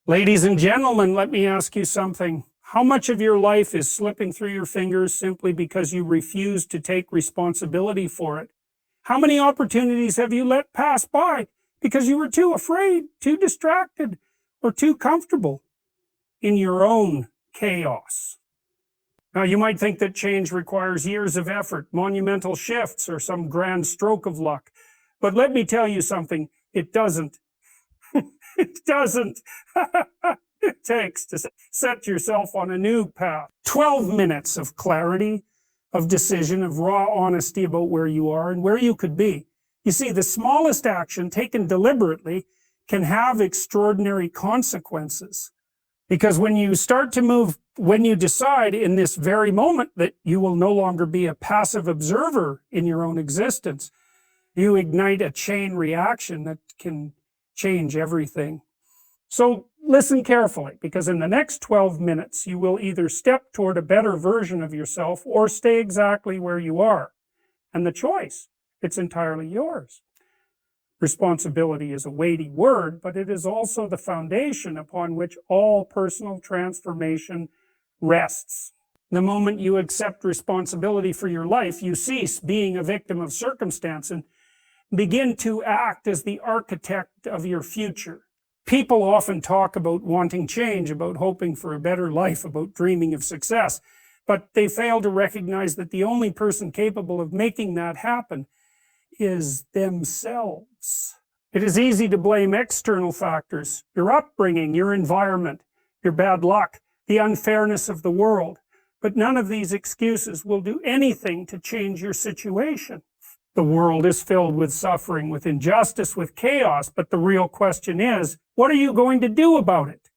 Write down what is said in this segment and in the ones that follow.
Ladies and gentlemen, let me ask you something. How much of your life is slipping through your fingers simply because you refuse to take responsibility for it? How many opportunities have you let pass by because you were too afraid, too distracted, or too comfortable in your own chaos? Now, you might think that change requires years of effort, monumental shifts, or some grand stroke of luck. But let me tell you something, it doesn't. It doesn't. It takes to set yourself on a new path. 12 minutes of clarity, of decision, of raw honesty about where you are and where you could be. You see, the smallest action taken deliberately can have extraordinary consequences. Because when you start to move, when you decide in this very moment that you will no longer be a passive observer in your own existence, you ignite a chain reaction that can change everything. So listen carefully, because in the next 12 minutes, you will either step toward a better version of yourself or stay exactly where you are. And the choice, it's entirely yours. Responsibility is a weighty word, but it is also the foundation upon which all personal transformation rests. The moment you accept responsibility for your life, you cease being a victim of circumstance and begin to act as the architect of your future. People often talk about wanting change, about hoping for a better life, about dreaming of success, but they fail to recognize that the only person capable of making that happen is themselves. It is easy to blame external factors, your upbringing, your environment, your bad luck, the unfairness of the world, but none of these excuses will do anything to change your situation. The world is filled with suffering, with injustice, with chaos, but the real question is, what are you going to do about it?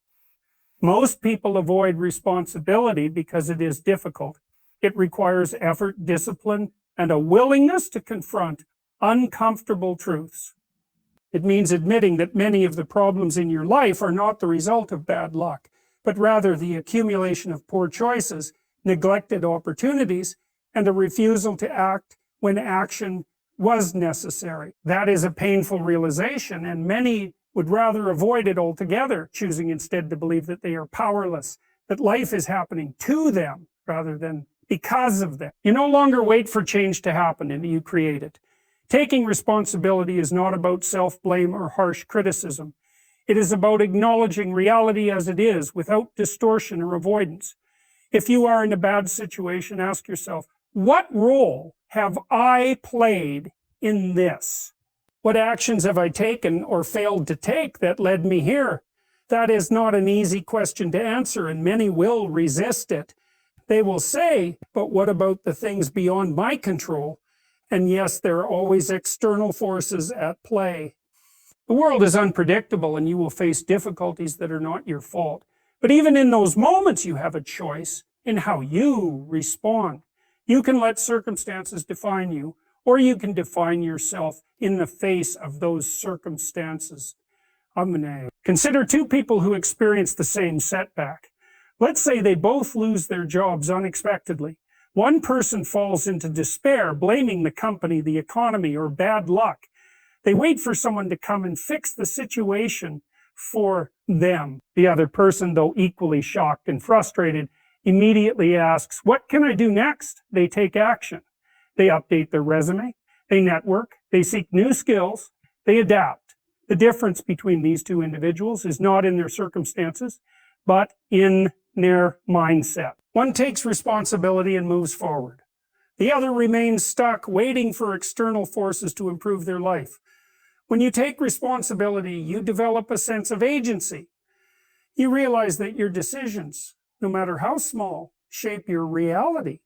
Most people avoid responsibility because it is difficult. It requires effort, discipline, and a willingness to confront uncomfortable truths. It means admitting that many of the problems in your life are not the result of bad luck, but rather the accumulation of poor choices, neglected opportunities, and a refusal to act when action was necessary. That is a painful realization, and many would rather avoid it altogether, choosing instead to believe that they are powerless, that life is happening to them rather than because of them. You no longer wait for change to happen, and you create it. Taking responsibility is not about self-blame or harsh criticism. It is about acknowledging reality as it is, without distortion or avoidance. If you are in a bad situation, ask yourself, what role have I played in this? What actions have I taken or failed to take that led me here? That is not an easy question to answer, and many will resist it. They will say, but what about the things beyond my control? And yes, there are always external forces at play. The world is unpredictable, and you will face difficulties that are not your fault. But even in those moments, you have a choice in how you respond. You can let circumstances define you, or you can define yourself in the face of those circumstances. Consider two people who experience the same setback. Let's say they both lose their jobs unexpectedly. One person falls into despair, blaming the company, the economy, or bad luck. They wait for someone to come and fix the situation for them. The other person, though equally shocked and frustrated, immediately asks, what can I do next? They take action. They update their resume, they network, they seek new skills, they adapt. The difference between these two individuals is not in their circumstances, but in their mindset. One takes responsibility and moves forward. The other remains stuck, waiting for external forces to improve their life. When you take responsibility, you develop a sense of agency. You realize that your decisions, no matter how small, shape your reality.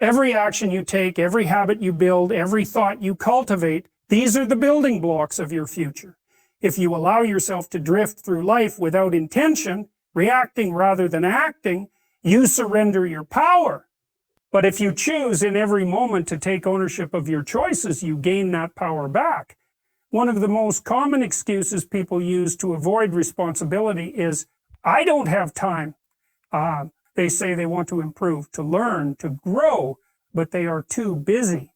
Every action you take, every habit you build, every thought you cultivate, these are the building blocks of your future. If you allow yourself to drift through life without intention, reacting rather than acting, you surrender your power. But if you choose in every moment to take ownership of your choices, you gain that power back. One of the most common excuses people use to avoid responsibility is, I don't have time. They say they want to improve, to learn, to grow, but they are too busy.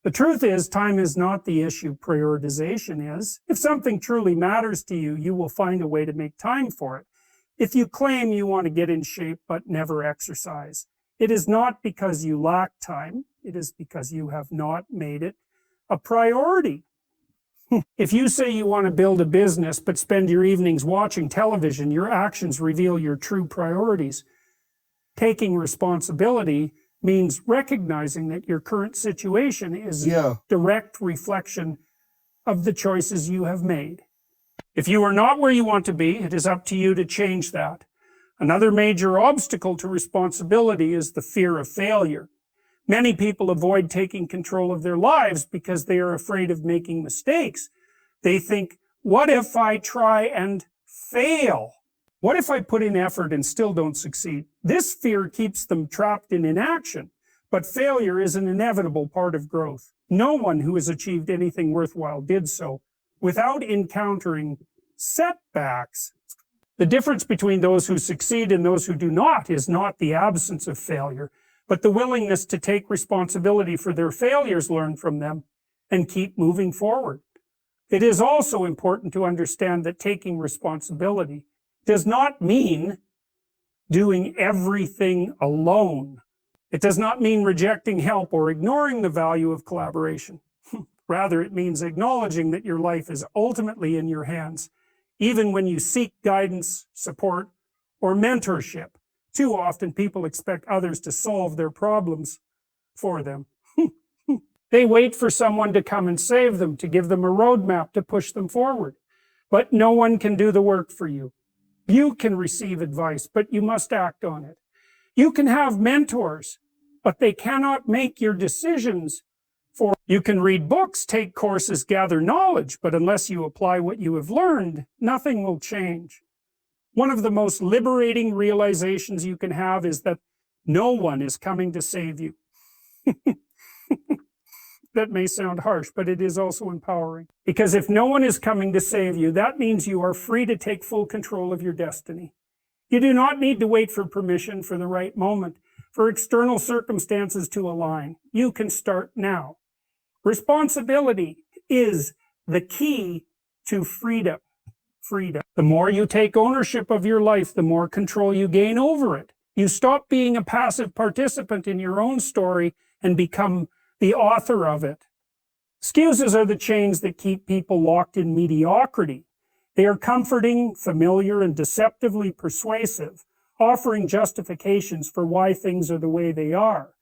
The truth is, time is not the issue, prioritization is. If something truly matters to you, you will find a way to make time for it. If you claim you want to get in shape but never exercise, it is not because you lack time, it is because you have not made it a priority. If you say you want to build a business but spend your evenings watching television, your actions reveal your true priorities. Taking responsibility means recognizing that your current situation is a direct reflection of the choices you have made. If you are not where you want to be, it is up to you to change that. Another major obstacle to responsibility is the fear of failure. Many people avoid taking control of their lives because they are afraid of making mistakes. They think, what if I try and fail? What if I put in effort and still don't succeed? This fear keeps them trapped in inaction, but failure is an inevitable part of growth. No one who has achieved anything worthwhile did so without encountering setbacks. The difference between those who succeed and those who do not is not the absence of failure, but the willingness to take responsibility for their failures, learn from them, and keep moving forward. It is also important to understand that taking responsibility does not mean doing everything alone. It does not mean rejecting help or ignoring the value of collaboration. Rather, it means acknowledging that your life is ultimately in your hands, even when you seek guidance, support, or mentorship. Too often, people expect others to solve their problems for them. They wait for someone to come and save them, to give them a roadmap to push them forward. But no one can do the work for you. You can receive advice, but you must act on it. You can have mentors, but they cannot make your decisions for you. You can read books, take courses, gather knowledge, but unless you apply what you have learned, nothing will change. One of the most liberating realizations you can have is that no one is coming to save you. That may sound harsh, but it is also empowering. Because if no one is coming to save you, that means you are free to take full control of your destiny. You do not need to wait for permission for the right moment, for external circumstances to align. You can start now. Responsibility is the key to freedom. The more you take ownership of your life, the more control you gain over it. You stop being a passive participant in your own story and become the author of it. Excuses are the chains that keep people locked in mediocrity. They are comforting, familiar, and deceptively persuasive, offering justifications for why things are the way they are.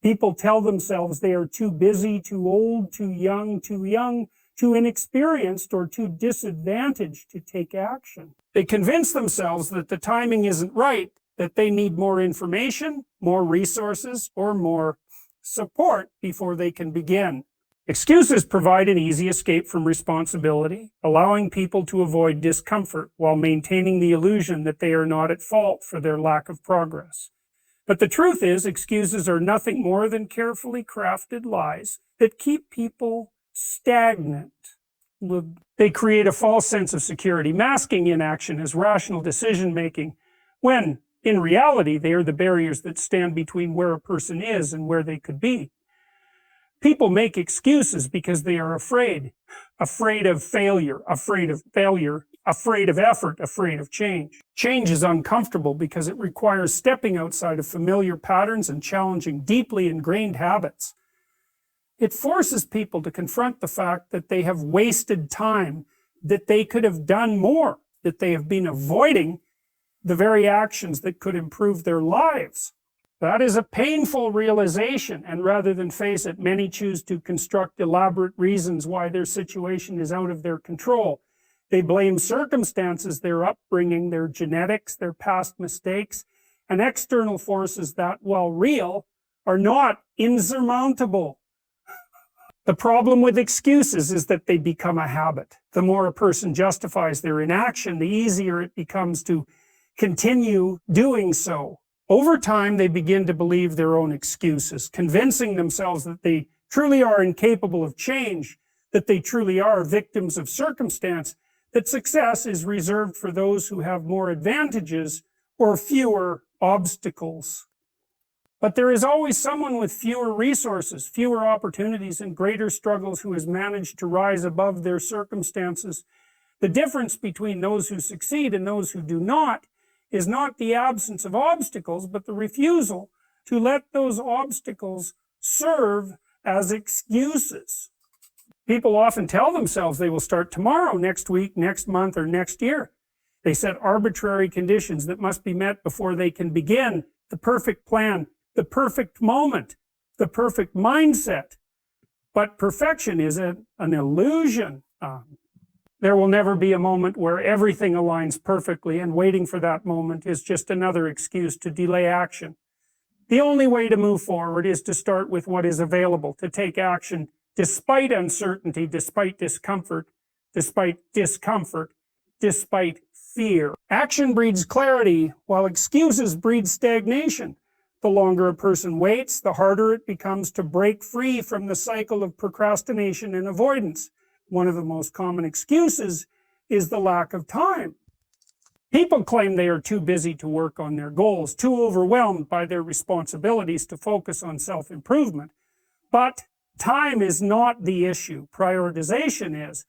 People tell themselves they are too busy, too old, too young, too inexperienced, or too disadvantaged to take action. They convince themselves that the timing isn't right, that they need more information, more resources, or more support before they can begin. Excuses provide an easy escape from responsibility, allowing people to avoid discomfort while maintaining the illusion that they are not at fault for their lack of progress. But the truth is, excuses are nothing more than carefully crafted lies that keep people stagnant. They create a false sense of security, masking inaction as rational decision-making, when in reality, they are the barriers that stand between where a person is and where they could be. People make excuses because they are afraid of failure, afraid of effort, afraid of change. Change is uncomfortable because it requires stepping outside of familiar patterns and challenging deeply ingrained habits. It forces people to confront the fact that they have wasted time, that they could have done more, that they have been avoiding the very actions that could improve their lives. That is a painful realization, and rather than face it, many choose to construct elaborate reasons why their situation is out of their control. They blame circumstances, their upbringing, their genetics, their past mistakes, and external forces that, while real, are not insurmountable. The problem with excuses is that they become a habit. The more a person justifies their inaction, the easier it becomes to continue doing so. Over time, they begin to believe their own excuses, convincing themselves that they truly are incapable of change, that they truly are victims of circumstance, that success is reserved for those who have more advantages or fewer obstacles. But there is always someone with fewer resources, fewer opportunities, and greater struggles who has managed to rise above their circumstances. The difference between those who succeed and those who do not is not the absence of obstacles, but the refusal to let those obstacles serve as excuses. People often tell themselves they will start tomorrow, next week, next month, or next year. They set arbitrary conditions that must be met before they can begin. The perfect plan, the perfect moment, the perfect mindset. But perfection is an illusion. There will never be a moment where everything aligns perfectly, and waiting for that moment is just another excuse to delay action. The only way to move forward is to start with what is available, to take action despite uncertainty, despite discomfort, despite fear. Action breeds clarity, while excuses breed stagnation. The longer a person waits, the harder it becomes to break free from the cycle of procrastination and avoidance. One of the most common excuses is the lack of time. People claim they are too busy to work on their goals, too overwhelmed by their responsibilities to focus on self-improvement. But time is not the issue. Prioritization is.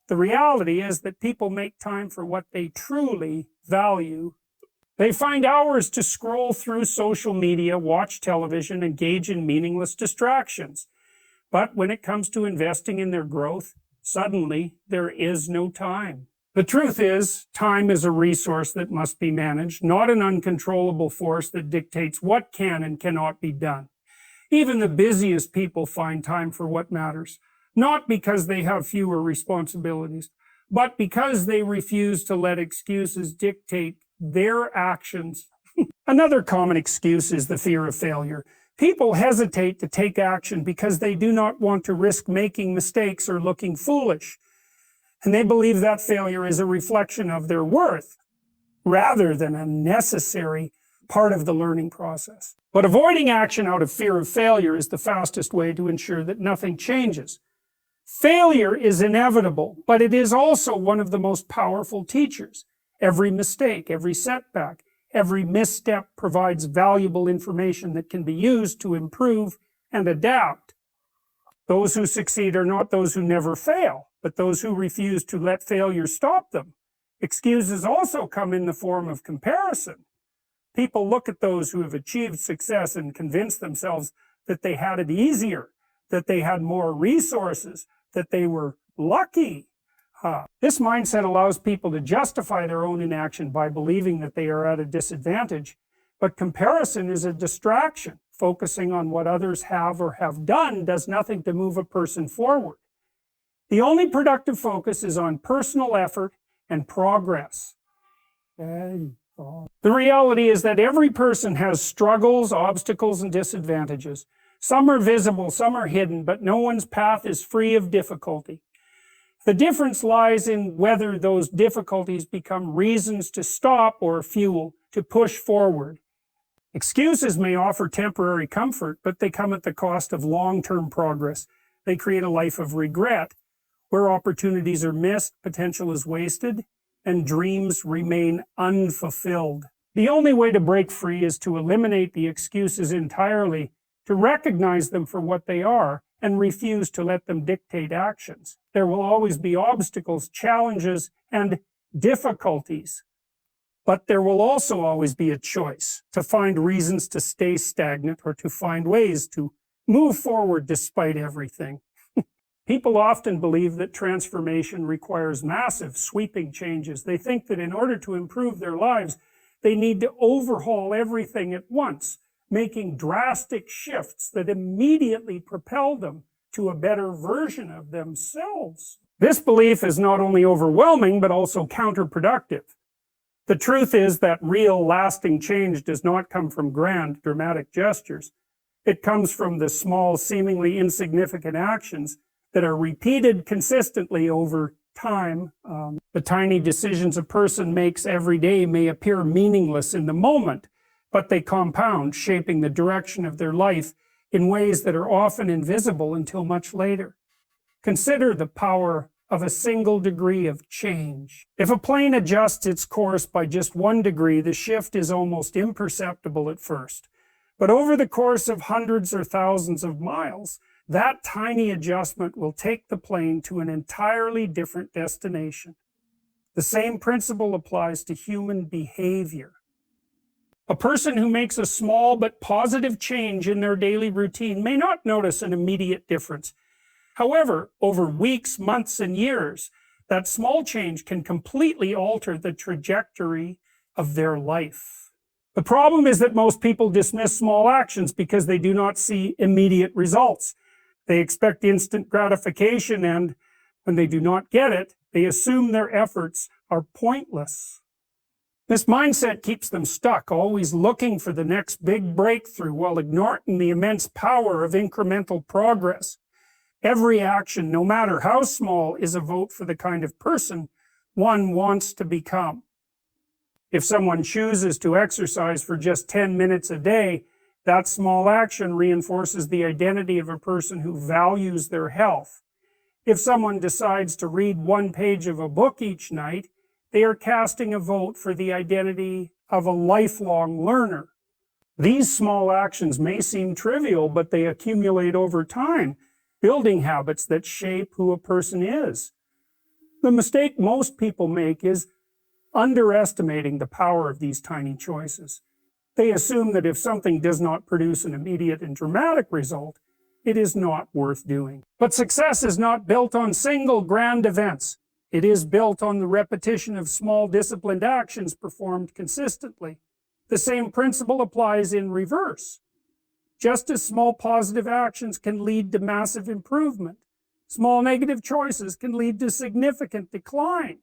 The reality is that people make time for what they truly value. They find hours to scroll through social media, watch television, engage in meaningless distractions. But when it comes to investing in their growth, suddenly there is no time. The truth is, time is a resource that must be managed, not an uncontrollable force that dictates what can and cannot be done. Even the busiest people find time for what matters, not because they have fewer responsibilities, but because they refuse to let excuses dictate their actions. Another common excuse is the fear of failure. People hesitate to take action because they do not want to risk making mistakes or looking foolish. And they believe that failure is a reflection of their worth, rather than a necessary part of the learning process. But avoiding action out of fear of failure is the fastest way to ensure that nothing changes. Failure is inevitable, but it is also one of the most powerful teachers. Every mistake, every setback, every misstep provides valuable information that can be used to improve and adapt. Those who succeed are not those who never fail, but those who refuse to let failure stop them. Excuses also come in the form of comparison. People look at those who have achieved success and convince themselves that they had it easier, that they had more resources, that they were lucky. This mindset allows people to justify their own inaction by believing that they are at a disadvantage. But comparison is a distraction. Focusing on what others have or have done does nothing to move a person forward. The only productive focus is on personal effort and progress. The reality is that every person has struggles, obstacles, and disadvantages. Some are visible, some are hidden, but no one's path is free of difficulty. The difference lies in whether those difficulties become reasons to stop or fuel to push forward. Excuses may offer temporary comfort, but they come at the cost of long-term progress. They create a life of regret, where opportunities are missed, potential is wasted, and dreams remain unfulfilled. The only way to break free is to eliminate the excuses entirely, to recognize them for what they are, and refuse to let them dictate actions. There will always be obstacles, challenges, and difficulties. But there will also always be a choice to find reasons to stay stagnant or to find ways to move forward despite everything. People often believe that transformation requires massive, sweeping changes. They think that in order to improve their lives, they need to overhaul everything at once, making drastic shifts that immediately propel them to a better version of themselves. This belief is not only overwhelming, but also counterproductive. The truth is that real, lasting change does not come from grand, dramatic gestures. It comes from the small, seemingly insignificant actions that are repeated consistently over time. The tiny decisions a person makes every day may appear meaningless in the moment, but they compound, shaping the direction of their life in ways that are often invisible until much later. Consider the power of a single degree of change. If a plane adjusts its course by just 1 degree, the shift is almost imperceptible at first. But over the course of hundreds or thousands of miles, that tiny adjustment will take the plane to an entirely different destination. The same principle applies to human behavior. A person who makes a small but positive change in their daily routine may not notice an immediate difference. However, over weeks, months, and years, that small change can completely alter the trajectory of their life. The problem is that most people dismiss small actions because they do not see immediate results. They expect instant gratification, and when they do not get it, they assume their efforts are pointless. This mindset keeps them stuck, always looking for the next big breakthrough while ignoring the immense power of incremental progress. Every action, no matter how small, is a vote for the kind of person one wants to become. If someone chooses to exercise for just 10 minutes a day, that small action reinforces the identity of a person who values their health. If someone decides to read one page of a book each night, they are casting a vote for the identity of a lifelong learner. These small actions may seem trivial, but they accumulate over time, building habits that shape who a person is. The mistake most people make is underestimating the power of these tiny choices. They assume that if something does not produce an immediate and dramatic result, it is not worth doing. But success is not built on single grand events. It is built on the repetition of small disciplined actions performed consistently. The same principle applies in reverse. Just as small positive actions can lead to massive improvement, small negative choices can lead to significant decline.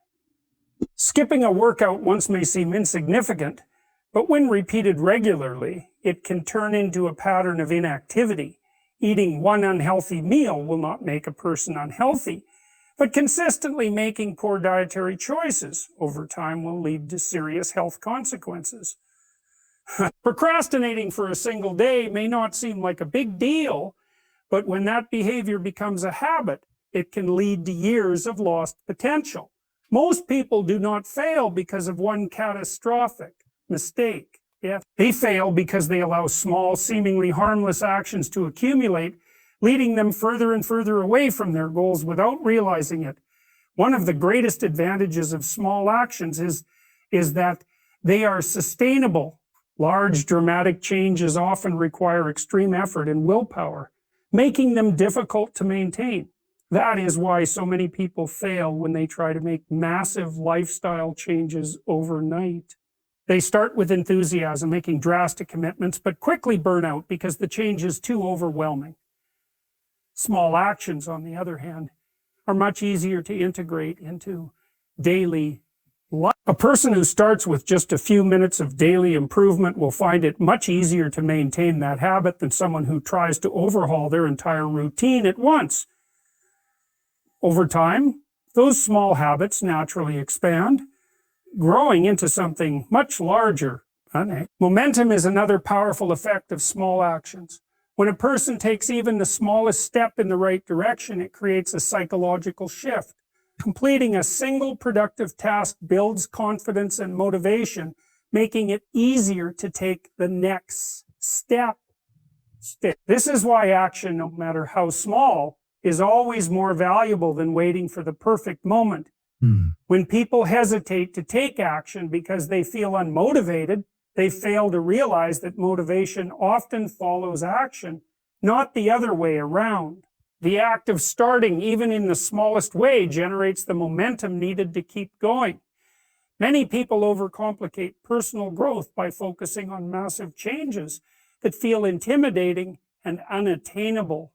Skipping a workout once may seem insignificant, but when repeated regularly, it can turn into a pattern of inactivity. Eating one unhealthy meal will not make a person unhealthy, but consistently making poor dietary choices over time will lead to serious health consequences. Procrastinating for a single day may not seem like a big deal, but when that behavior becomes a habit, it can lead to years of lost potential. Most people do not fail because of one catastrophic mistake. They fail because they allow small, seemingly harmless actions to accumulate, leading them further and further away from their goals without realizing it. One of the greatest advantages of small actions is that they are sustainable. Large, dramatic changes often require extreme effort and willpower, making them difficult to maintain. That is why so many people fail when they try to make massive lifestyle changes overnight. They start with enthusiasm, making drastic commitments, but quickly burn out because the change is too overwhelming. Small actions, on the other hand, are much easier to integrate into daily life. A person who starts with just a few minutes of daily improvement will find it much easier to maintain that habit than someone who tries to overhaul their entire routine at once. Over time, those small habits naturally expand, growing into something much larger. Momentum is another powerful effect of small actions. When a person takes even the smallest step in the right direction, it creates a psychological shift. Completing a single productive task builds confidence and motivation, making it easier to take the next step. This is why action, no matter how small, is always more valuable than waiting for the perfect moment. When people hesitate to take action because they feel unmotivated, they fail to realize that motivation often follows action, not the other way around. The act of starting, even in the smallest way, generates the momentum needed to keep going. Many people overcomplicate personal growth by focusing on massive changes that feel intimidating and unattainable.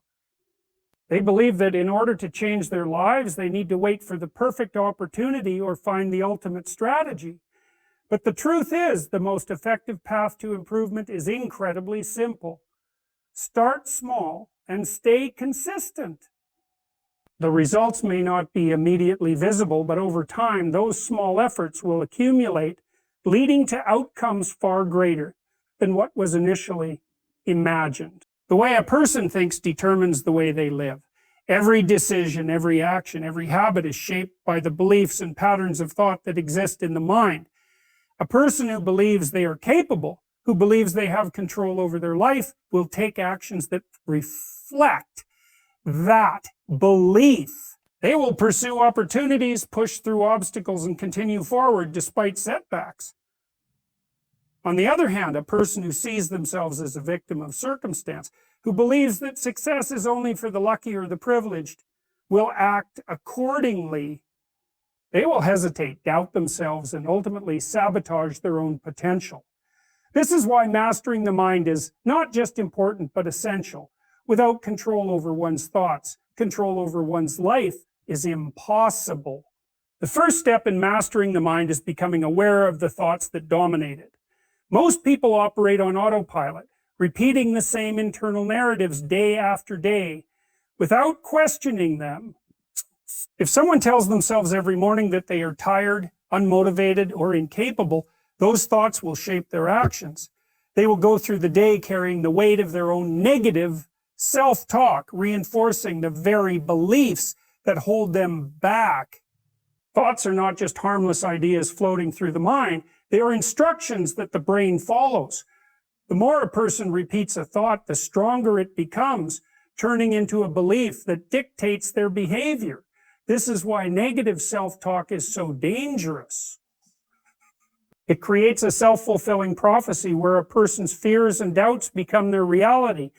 They believe that in order to change their lives, they need to wait for the perfect opportunity or find the ultimate strategy. But the truth is, the most effective path to improvement is incredibly simple. Start small and stay consistent. The results may not be immediately visible, but over time, those small efforts will accumulate, leading to outcomes far greater than what was initially imagined. The way a person thinks determines the way they live. Every decision, every action, every habit is shaped by the beliefs and patterns of thought that exist in the mind. A person who believes they are capable who believes they have control over their life will take actions that reflect that belief. They will pursue opportunities, push through obstacles, and continue forward despite setbacks. On the other hand, a person who sees themselves as a victim of circumstance, who believes that success is only for the lucky or the privileged, will act accordingly. They will hesitate, doubt themselves, and ultimately sabotage their own potential. This is why mastering the mind is not just important, but essential. Without control over one's thoughts, control over one's life is impossible. The first step in mastering the mind is becoming aware of the thoughts that dominate it. Most people operate on autopilot, repeating the same internal narratives day after day, without questioning them. If someone tells themselves every morning that they are tired, unmotivated, or incapable, those thoughts will shape their actions. They will go through the day carrying the weight of their own negative self-talk, reinforcing the very beliefs that hold them back. Thoughts are not just harmless ideas floating through the mind. They are instructions that the brain follows. The more a person repeats a thought, the stronger it becomes, turning into a belief that dictates their behavior. This is why negative self-talk is so dangerous. It creates a self-fulfilling prophecy where a person's fears and doubts become their reality,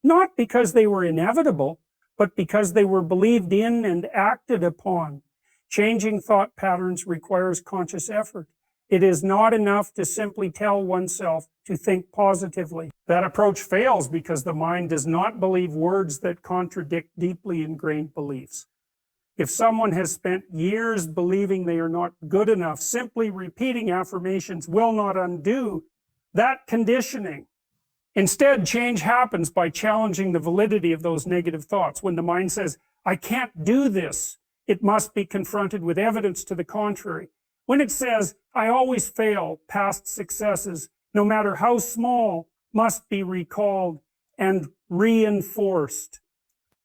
not because they were inevitable, but because they were believed in and acted upon. Changing thought patterns requires conscious effort. It is not enough to simply tell oneself to think positively. That approach fails because the mind does not believe words that contradict deeply ingrained beliefs. If someone has spent years believing they are not good enough, simply repeating affirmations will not undo that conditioning. Instead, change happens by challenging the validity of those negative thoughts. When the mind says, "I can't do this," it must be confronted with evidence to the contrary. When it says, "I always fail," past successes, no matter how small, must be recalled and reinforced.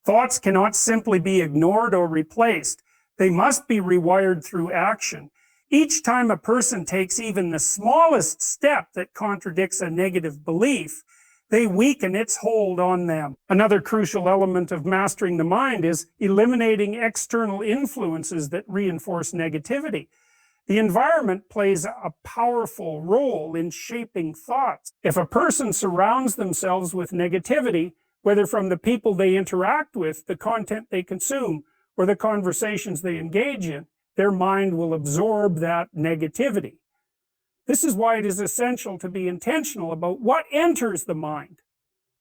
Thoughts cannot simply be ignored or replaced. They must be rewired through action. Each time a person takes even the smallest step that contradicts a negative belief, they weaken its hold on them. Another crucial element of mastering the mind is eliminating external influences that reinforce negativity. The environment plays a powerful role in shaping thoughts. If a person surrounds themselves with negativity, whether from the people they interact with, the content they consume, or the conversations they engage in, their mind will absorb that negativity. This is why it is essential to be intentional about what enters the mind.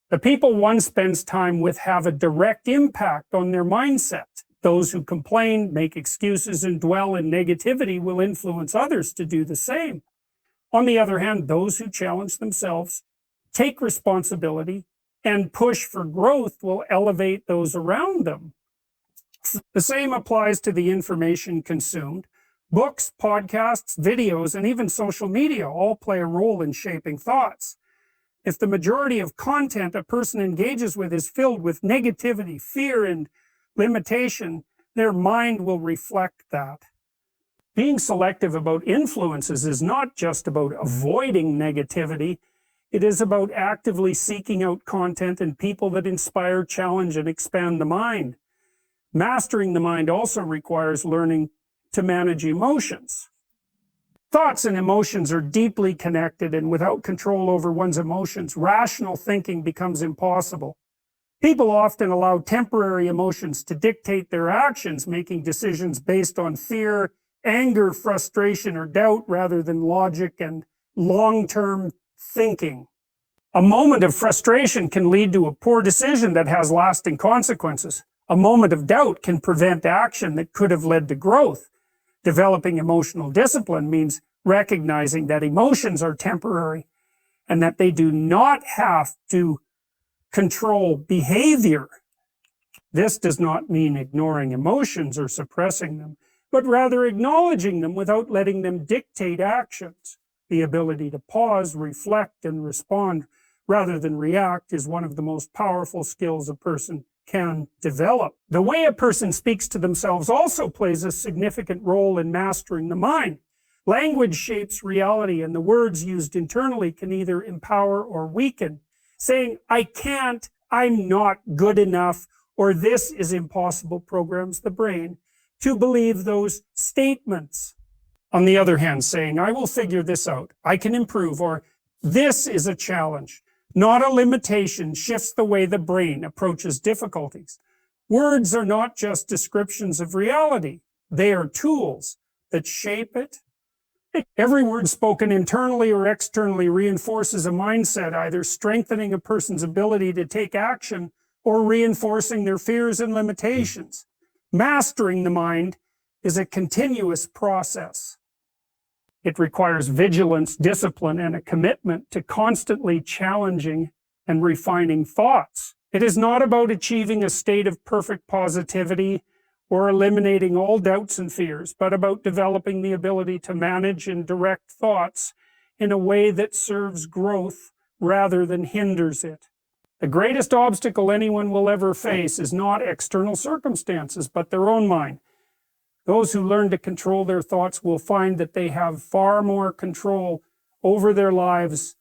The people one spends time with have a direct impact on their mindset. Those who complain, make excuses, and dwell in negativity will influence others to do the same. On the other hand, those who challenge themselves, take responsibility, and push for growth will elevate those around them. The same applies to the information consumed. Books, podcasts, videos, and even social media all play a role in shaping thoughts. If the majority of content a person engages with is filled with negativity, fear, and limitation, their mind will reflect that. Being selective about influences is not just about avoiding negativity. It is about actively seeking out content and people that inspire, challenge, and expand the mind. Mastering the mind also requires learning to manage emotions. Thoughts and emotions are deeply connected, and without control over one's emotions, rational thinking becomes impossible. People often allow temporary emotions to dictate their actions, making decisions based on fear, anger, frustration, or doubt rather than logic and long-term thinking. A moment of frustration can lead to a poor decision that has lasting consequences. A moment of doubt can prevent action that could have led to growth. Developing emotional discipline means recognizing that emotions are temporary and that they do not have to control behavior. This does not mean ignoring emotions or suppressing them, but rather acknowledging them without letting them dictate actions. The ability to pause, reflect, and respond rather than react is one of the most powerful skills a person can develop. The way a person speaks to themselves also plays a significant role in mastering the mind. Language shapes reality, and the words used internally can either empower or weaken. Saying, I can't, I'm not good enough, or this is impossible programs the brain to believe those statements. On the other hand, saying, I will figure this out, I can improve, or this is a challenge, not a limitation, shifts the way the brain approaches difficulties. Words are not just descriptions of reality. They are tools that shape it. Every word spoken internally or externally reinforces a mindset, either strengthening a person's ability to take action or reinforcing their fears and limitations. Mastering the mind is a continuous process. It requires vigilance, discipline, and a commitment to constantly challenging and refining thoughts. It is not about achieving a state of perfect positivity or eliminating all doubts and fears, but about developing the ability to manage and direct thoughts in a way that serves growth rather than hinders it. The greatest obstacle anyone will ever face is not external circumstances, but their own mind. Those who learn to control their thoughts will find that they have far more control over their lives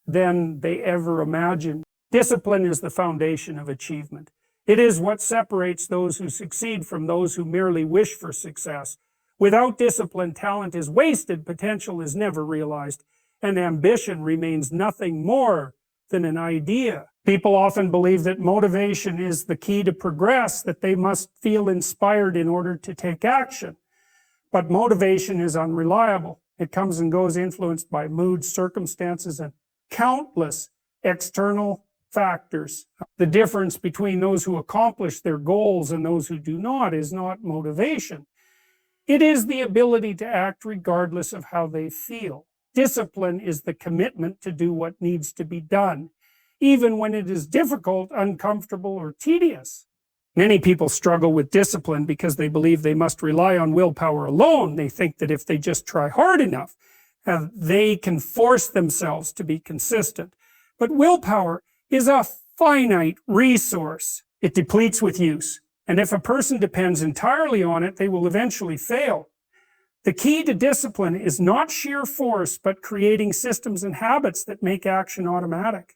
than they ever imagined. Discipline is the foundation of achievement. It is what separates those who succeed from those who merely wish for success. Without discipline, talent is wasted, potential is never realized, and ambition remains nothing more than an idea. People often believe that motivation is the key to progress, that they must feel inspired in order to take action. But motivation is unreliable. It comes and goes, influenced by mood, circumstances, and countless external factors. The difference between those who accomplish their goals and those who do not is not motivation. It is the ability to act regardless of how they feel. Discipline is the commitment to do what needs to be done, even when it is difficult, uncomfortable, or tedious. Many people struggle with discipline because they believe they must rely on willpower alone. They think that if they just try hard enough, they can force themselves to be consistent. But willpower is a finite resource. It depletes with use. And if a person depends entirely on it, they will eventually fail. The key to discipline is not sheer force, but creating systems and habits that make action automatic.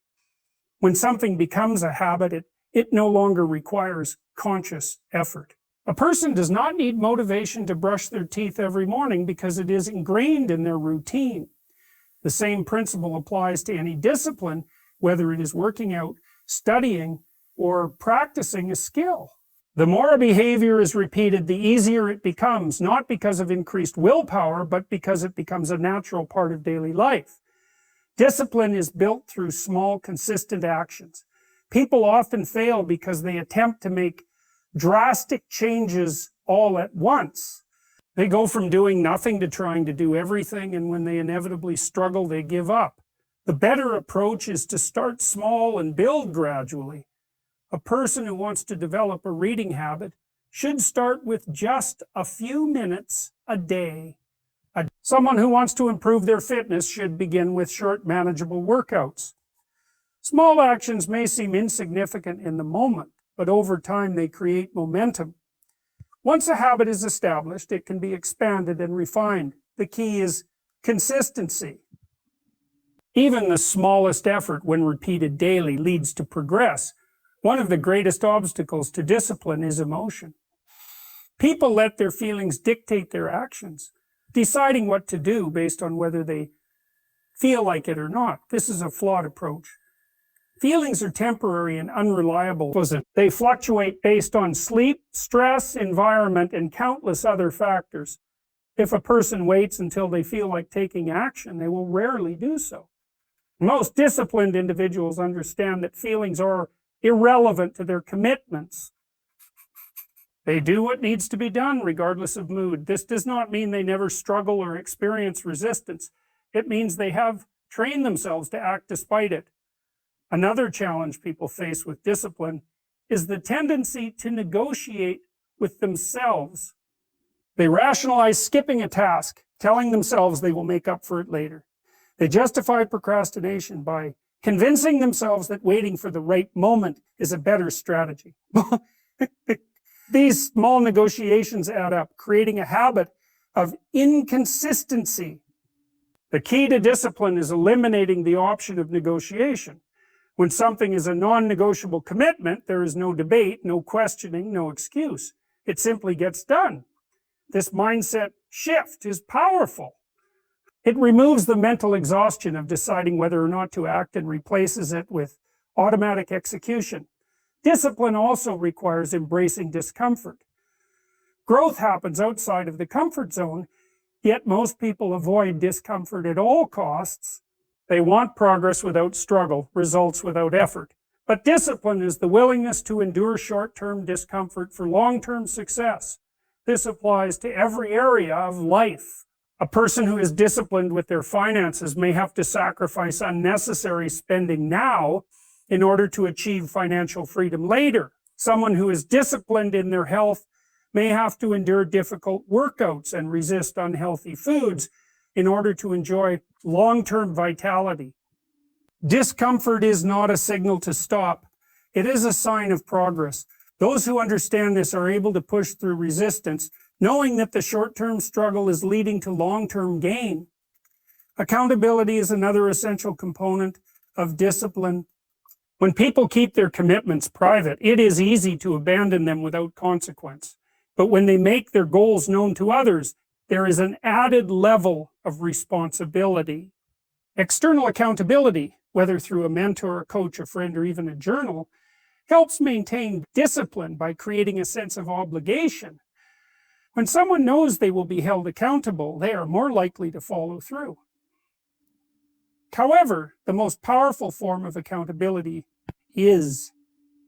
When something becomes a habit, it no longer requires conscious effort. A person does not need motivation to brush their teeth every morning because it is ingrained in their routine. The same principle applies to any discipline, whether it is working out, studying, or practicing a skill. The more a behavior is repeated, the easier it becomes, not because of increased willpower, but because it becomes a natural part of daily life. Discipline is built through small, consistent actions. People often fail because they attempt to make drastic changes all at once. They go from doing nothing to trying to do everything, and when they inevitably struggle, they give up. The better approach is to start small and build gradually. A person who wants to develop a reading habit should start with just a few minutes a day. Someone who wants to improve their fitness should begin with short, manageable workouts. Small actions may seem insignificant in the moment, but over time they create momentum. Once a habit is established, it can be expanded and refined. The key is consistency. Even the smallest effort, when repeated daily, leads to progress. One of the greatest obstacles to discipline is emotion. People let their feelings dictate their actions, deciding what to do based on whether they feel like it or not. This is a flawed approach. Feelings are temporary and unreliable. They fluctuate based on sleep, stress, environment, and countless other factors. If a person waits until they feel like taking action, they will rarely do so. Most disciplined individuals understand that feelings are irrelevant to their commitments. They do what needs to be done regardless of mood. This does not mean they never struggle or experience resistance. It means they have trained themselves to act despite it. Another challenge people face with discipline is the tendency to negotiate with themselves. They rationalize skipping a task, telling themselves they will make up for it later. They justify procrastination by convincing themselves that waiting for the right moment is a better strategy. These small negotiations add up, creating a habit of inconsistency. The key to discipline is eliminating the option of negotiation. When something is a non-negotiable commitment, there is no debate, no questioning, no excuse. It simply gets done. This mindset shift is powerful. It removes the mental exhaustion of deciding whether or not to act and replaces it with automatic execution. Discipline also requires embracing discomfort. Growth happens outside of the comfort zone, yet most people avoid discomfort at all costs. They want progress without struggle, results without effort. But discipline is the willingness to endure short-term discomfort for long-term success. This applies to every area of life. A person who is disciplined with their finances may have to sacrifice unnecessary spending now in order to achieve financial freedom later. Someone who is disciplined in their health may have to endure difficult workouts and resist unhealthy foods in order to enjoy long-term vitality. Discomfort is not a signal to stop. It is a sign of progress. Those who understand this are able to push through resistance, knowing that the short-term struggle is leading to long-term gain. Accountability is another essential component of discipline. When people keep their commitments private, it is easy to abandon them without consequence. But when they make their goals known to others, there is an added level of responsibility. External accountability, whether through a mentor, a coach, a friend, or even a journal, helps maintain discipline by creating a sense of obligation. When someone knows they will be held accountable, they are more likely to follow through. However, the most powerful form of accountability is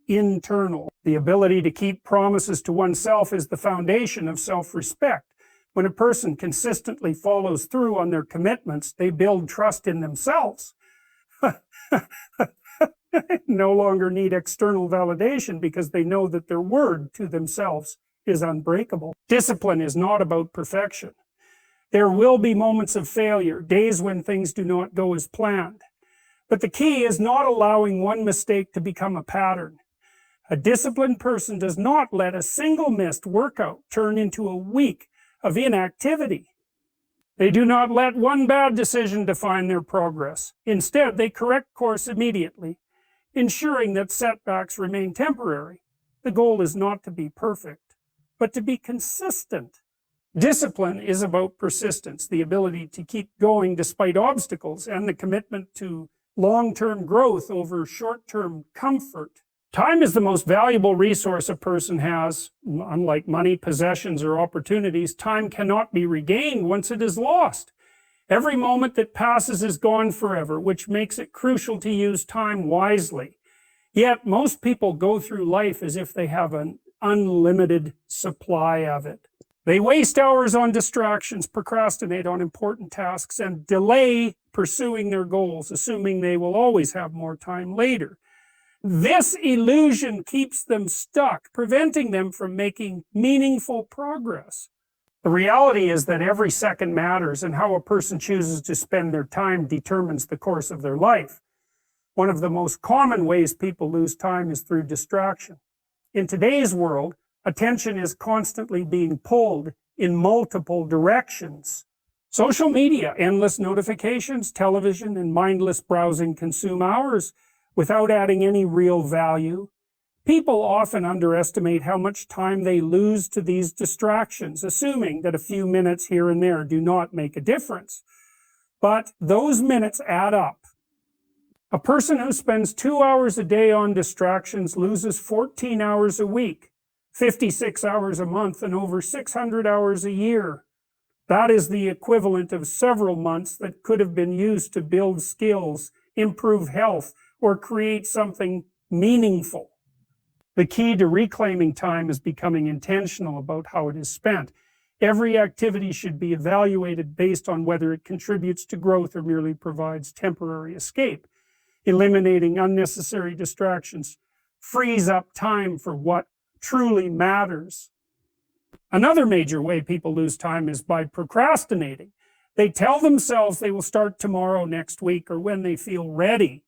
internal. The ability to keep promises to oneself is the foundation of self-respect. When a person consistently follows through on their commitments, they build trust in themselves. No longer need external validation because they know that their word to themselves is unbreakable. Discipline is not about perfection. There will be moments of failure, days when things do not go as planned. But the key is not allowing one mistake to become a pattern. A disciplined person does not let a single missed workout turn into a week of inactivity. They do not let one bad decision define their progress. Instead, they correct course immediately, ensuring that setbacks remain temporary. The goal is not to be perfect, but to be consistent. Discipline is about persistence, the ability to keep going despite obstacles, and the commitment to long-term growth over short-term comfort. Time is the most valuable resource a person has. Unlike money, possessions, or opportunities, time cannot be regained once it is lost. Every moment that passes is gone forever, which makes it crucial to use time wisely. Yet most people go through life as if they have an unlimited supply of it. They waste hours on distractions, procrastinate on important tasks, and delay pursuing their goals, assuming they will always have more time later. This illusion keeps them stuck, preventing them from making meaningful progress. The reality is that every second matters, and how a person chooses to spend their time determines the course of their life. One of the most common ways people lose time is through distraction. In today's world, attention is constantly being pulled in multiple directions. Social media, endless notifications, television, and mindless browsing consume hours without adding any real value. People often underestimate how much time they lose to these distractions, assuming that a few minutes here and there do not make a difference. But those minutes add up. A person who spends 2 hours a day on distractions loses 14 hours a week, 56 hours a month, and over 600 hours a year. That is the equivalent of several months that could have been used to build skills, improve health, or create something meaningful. The key to reclaiming time is becoming intentional about how it is spent. Every activity should be evaluated based on whether it contributes to growth or merely provides temporary escape. Eliminating unnecessary distractions frees up time for what truly matters. Another major way people lose time is by procrastinating. They tell themselves they will start tomorrow, next week, or when they feel ready.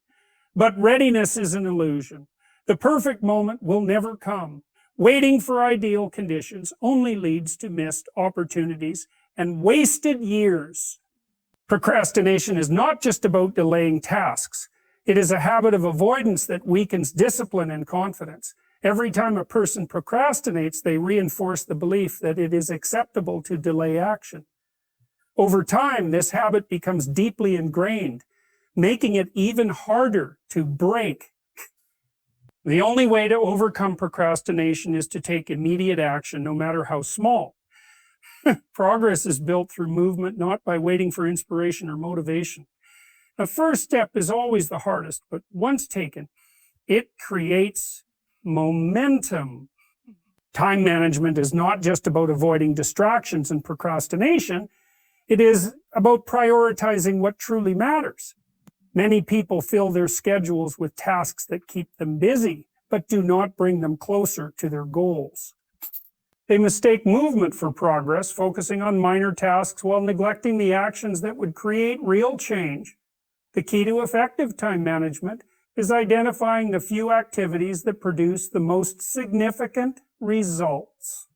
But readiness is an illusion. The perfect moment will never come. Waiting for ideal conditions only leads to missed opportunities and wasted years. Procrastination is not just about delaying tasks. It is a habit of avoidance that weakens discipline and confidence. Every time a person procrastinates, they reinforce the belief that it is acceptable to delay action. Over time, this habit becomes deeply ingrained, making it even harder to break. The only way to overcome procrastination is to take immediate action, no matter how small. Progress is built through movement, not by waiting for inspiration or motivation. The first step is always the hardest, but once taken, it creates momentum. Time management is not just about avoiding distractions and procrastination. It is about prioritizing what truly matters. Many people fill their schedules with tasks that keep them busy, but do not bring them closer to their goals. They mistake movement for progress, focusing on minor tasks while neglecting the actions that would create real change. The key to effective time management is identifying the few activities that produce the most significant results.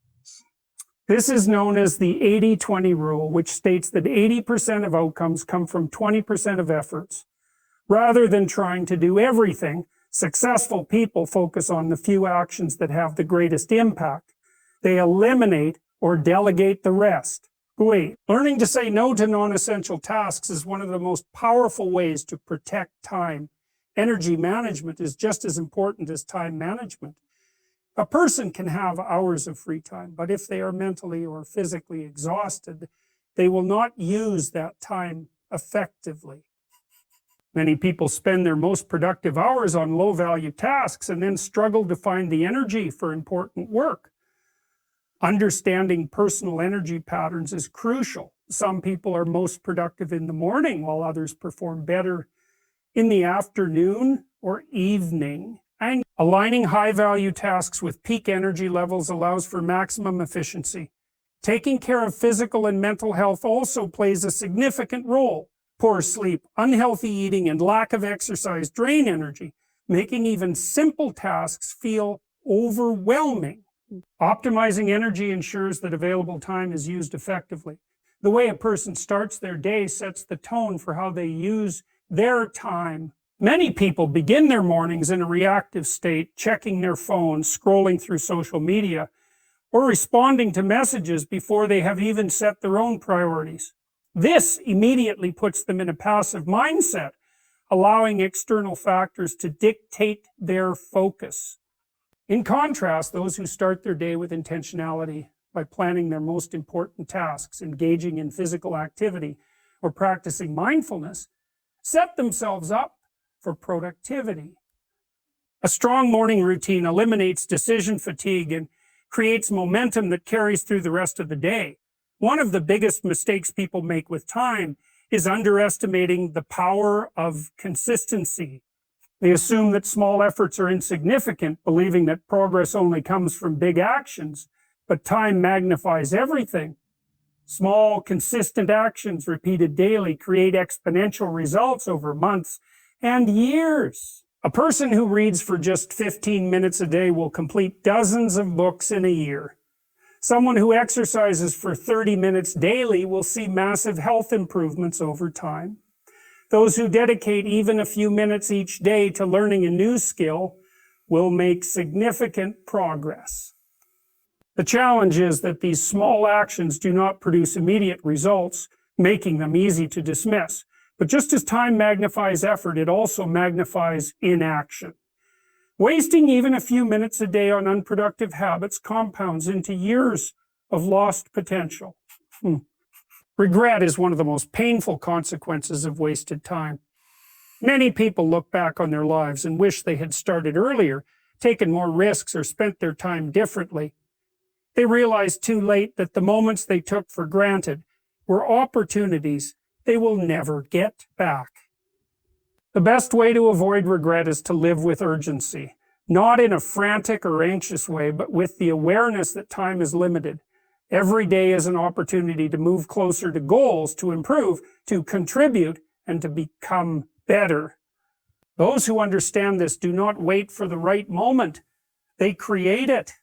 This is known as the 80-20 rule, which states that 80% of outcomes come from 20% of efforts. Rather than trying to do everything, successful people focus on the few actions that have the greatest impact. They eliminate or delegate the rest. Wait, learning to say no to non-essential tasks is one of the most powerful ways to protect time. Energy management is just as important as time management. A person can have hours of free time, but if they are mentally or physically exhausted, they will not use that time effectively. Many people spend their most productive hours on low-value tasks and then struggle to find the energy for important work. Understanding personal energy patterns is crucial. Some people are most productive in the morning, while others perform better in the afternoon or evening. And aligning high-value tasks with peak energy levels allows for maximum efficiency. Taking care of physical and mental health also plays a significant role. Poor sleep, unhealthy eating, and lack of exercise drain energy, making even simple tasks feel overwhelming. Optimizing energy ensures that available time is used effectively. The way a person starts their day sets the tone for how they use their time. Many people begin their mornings in a reactive state, checking their phones, scrolling through social media, or responding to messages before they have even set their own priorities. This immediately puts them in a passive mindset, allowing external factors to dictate their focus. In contrast, those who start their day with intentionality by planning their most important tasks, engaging in physical activity, or practicing mindfulness, set themselves up for productivity. A strong morning routine eliminates decision fatigue and creates momentum that carries through the rest of the day. One of the biggest mistakes people make with time is underestimating the power of consistency. They assume that small efforts are insignificant, believing that progress only comes from big actions, but time magnifies everything. Small, consistent actions repeated daily create exponential results over months and years. A person who reads for just 15 minutes a day will complete dozens of books in a year. Someone who exercises for 30 minutes daily will see massive health improvements over time. Those who dedicate even a few minutes each day to learning a new skill will make significant progress. The challenge is that these small actions do not produce immediate results, making them easy to dismiss. But just as time magnifies effort, it also magnifies inaction. Wasting even a few minutes a day on unproductive habits compounds into years of lost potential. Regret is one of the most painful consequences of wasted time. Many people look back on their lives and wish they had started earlier, taken more risks, or spent their time differently. They realize too late that the moments they took for granted were opportunities they will never get back. The best way to avoid regret is to live with urgency, not in a frantic or anxious way, but with the awareness that time is limited. Every day is an opportunity to move closer to goals, to improve, to contribute, and to become better. Those who understand this do not wait for the right moment. They create it.